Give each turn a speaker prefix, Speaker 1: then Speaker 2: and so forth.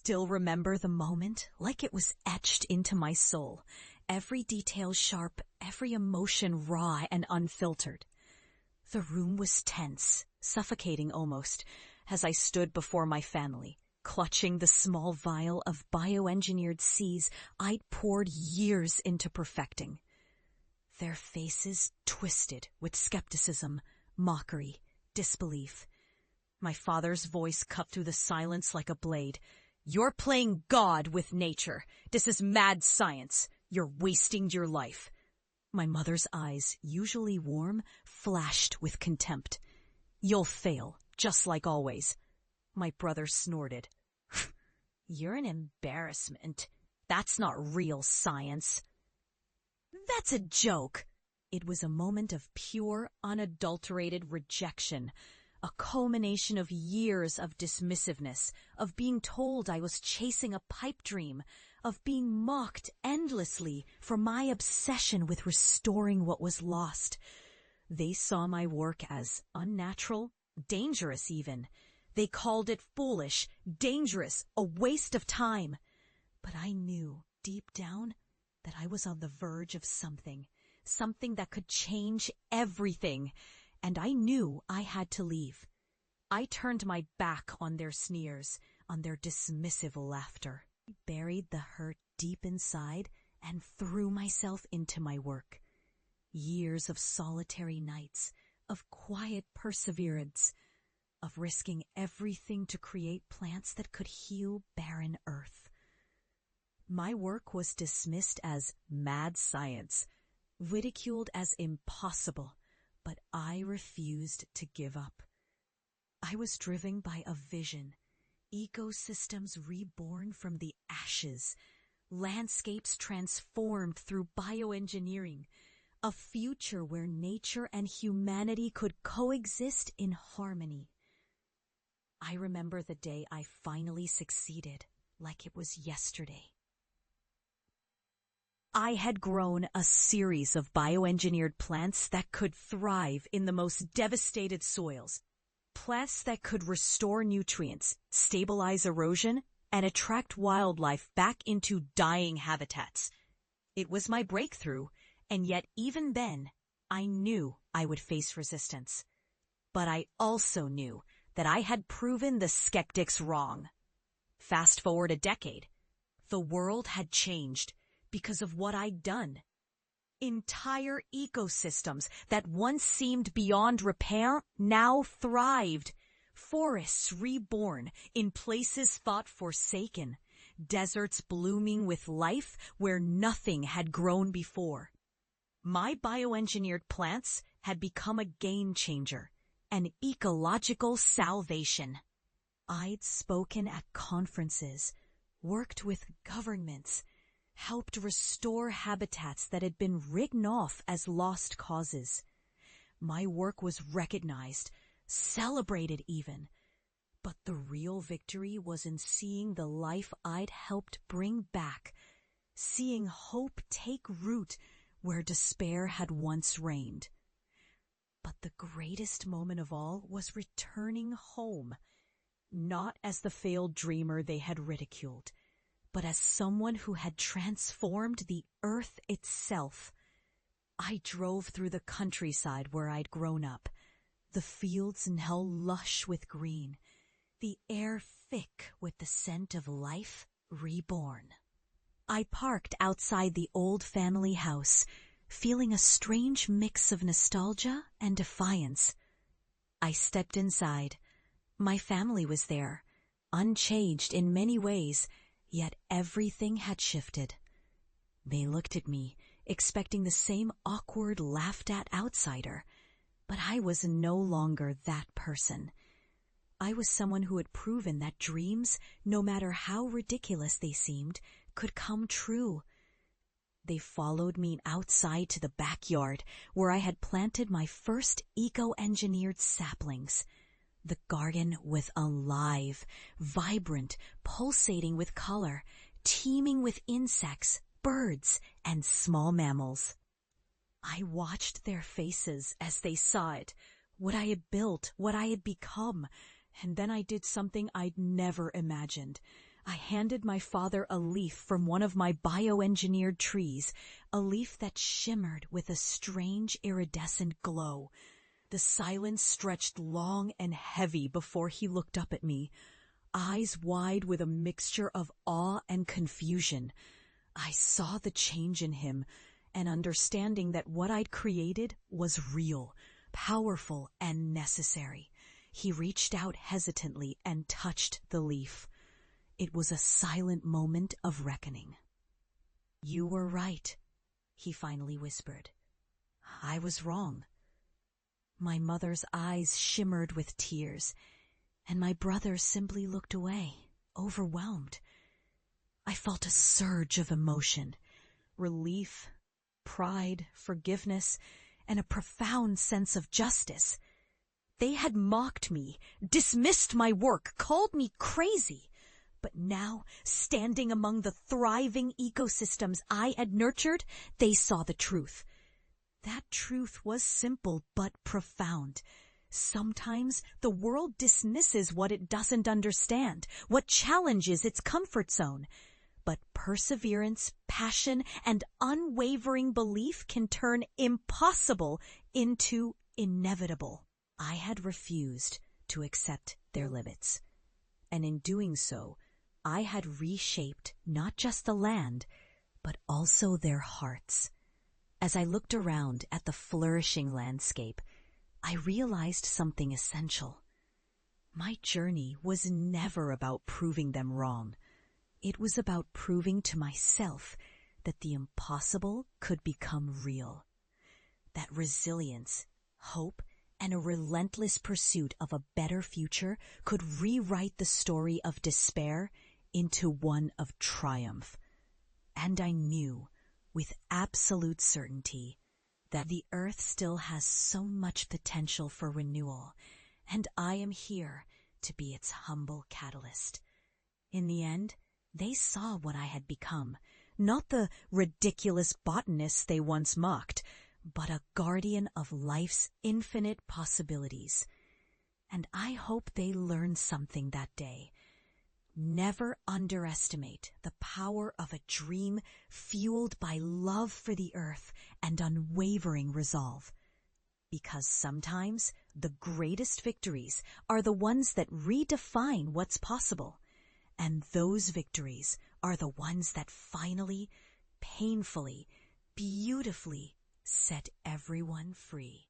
Speaker 1: still remember the moment like it was etched into my soul, every detail sharp, every emotion raw and unfiltered. The room was tense, suffocating almost, as I stood before my family, clutching the small vial of bioengineered seeds I'd poured years into perfecting. Their faces twisted with skepticism, mockery, disbelief. My father's voice cut through the silence like a blade. "You're playing God with nature. This is mad science. You're wasting your life." My mother's eyes, usually warm, flashed with contempt. "You'll fail, just like always." My brother snorted. "You're an embarrassment. That's not real science." "That's a joke." It was a moment of pure, unadulterated rejection, a culmination of years of dismissiveness, of being told I was chasing a pipe dream, of being mocked endlessly for my obsession with restoring what was lost. They saw my work as unnatural, dangerous even. They called it foolish, dangerous, a waste of time. But I knew, deep down, that I was on the verge of something that could change everything, and I knew I had to leave. I turned my back on their sneers, on their dismissive laughter. I buried the hurt deep inside and threw myself into my work. Years of solitary nights, of quiet perseverance, of risking everything to create plants that could heal barren earth. My work was dismissed as mad science, ridiculed as impossible, but I refused to give up. I was driven by a vision, ecosystems reborn from the ashes, landscapes transformed through bioengineering, a future where nature and humanity could coexist in harmony. I remember the day I finally succeeded, like it was yesterday. I had grown a series of bioengineered plants that could thrive in the most devastated soils. Plants that could restore nutrients, stabilize erosion, and attract wildlife back into dying habitats. It was my breakthrough, and yet even then, I knew I would face resistance. But I also knew that I had proven the skeptics wrong. Fast forward a decade. The world had changed because of what I'd done. Entire ecosystems that once seemed beyond repair now thrived. Forests reborn in places thought forsaken. Deserts blooming with life where nothing had grown before. My bioengineered plants had become a game changer, an ecological salvation. I'd spoken at conferences, worked with governments, helped restore habitats that had been written off as lost causes. My work was recognized, celebrated even. But the real victory was in seeing the life I'd helped bring back, seeing hope take root where despair had once reigned. But the greatest moment of all was returning home, not as the failed dreamer they had ridiculed, but as someone who had transformed the earth itself. I drove through the countryside where I'd grown up, the fields now lush with green, the air thick with the scent of life reborn. I parked outside the old family house, feeling a strange mix of nostalgia and defiance. I stepped inside. My family was there, unchanged in many ways, yet everything had shifted. They looked at me, expecting the same awkward, laughed-at outsider, but I was no longer that person. I was someone who had proven that dreams, no matter how ridiculous they seemed, could come true. They followed me outside to the backyard, where I had planted my first eco-engineered saplings. The garden was alive, vibrant, pulsating with color, teeming with insects, birds, and small mammals. I watched their faces as they saw it, what I had built, what I had become, and then I did something I'd never imagined. I handed my father a leaf from one of my bioengineered trees, a leaf that shimmered with a strange iridescent glow. The silence stretched long and heavy before he looked up at me, eyes wide with a mixture of awe and confusion. I saw the change in him, an understanding that what I'd created was real, powerful, and necessary. He reached out hesitantly and touched the leaf. It was a silent moment of reckoning. "You were right," he finally whispered. "I was wrong." My mother's eyes shimmered with tears, and my brother simply looked away, overwhelmed. I felt a surge of emotion, relief, pride, forgiveness, and a profound sense of justice. They had mocked me, dismissed my work, called me crazy. But now, standing among the thriving ecosystems I had nurtured, they saw the truth. That truth was simple but profound. Sometimes the world dismisses what it doesn't understand, what challenges its comfort zone. But perseverance, passion, and unwavering belief can turn impossible into inevitable. I had refused to accept their limits, and in doing so, I had reshaped not just the land, but also their hearts. As I looked around at the flourishing landscape, I realized something essential. My journey was never about proving them wrong. It was about proving to myself that the impossible could become real. That resilience, hope, and a relentless pursuit of a better future could rewrite the story of despair into one of triumph. And I knew, with absolute certainty, that the earth still has so much potential for renewal, and I am here to be its humble catalyst. In the end, they saw what I had become, not the ridiculous botanist they once mocked, but a guardian of life's infinite possibilities. And I hope they learned something that day. Never underestimate the power of a dream fueled by love for the earth and unwavering resolve. Because sometimes the greatest victories are the ones that redefine what's possible. And those victories are the ones that finally, painfully, beautifully set everyone free.